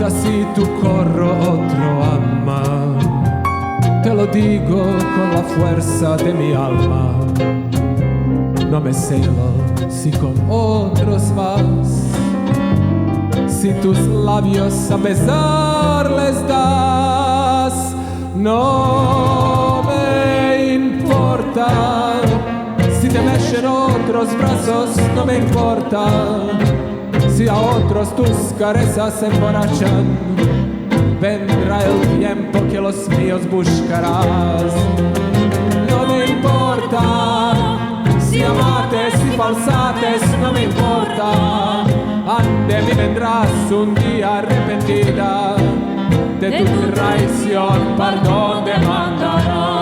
Si tu corro otro ama, te lo digo con la fuerza de mi alma. No me celo si con otros vas, si tus labios a besar les das. No me importa si te mecen otros brazos, no me importa si a otros tus carezas se emborrachan. Vendrá el tiempo que los míos buscarás. No me importa si amates y falsates, no me importa. Ante mí vendrás un día arrepentida de tu traición, perdón demandarás.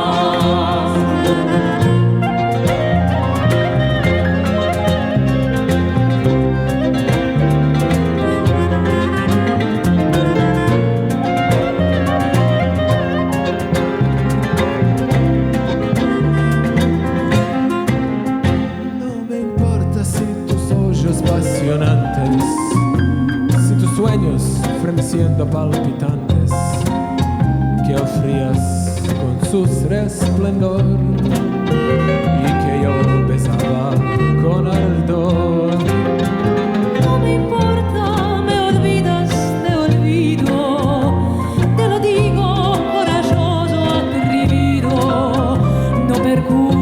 Si tus sueños fremeciendo palpitantes que ofrías con sus resplendor y que yo besaba con ardor. No me importa, me olvidas, te olvido, te lo digo coraggioso, atrevido, no percuro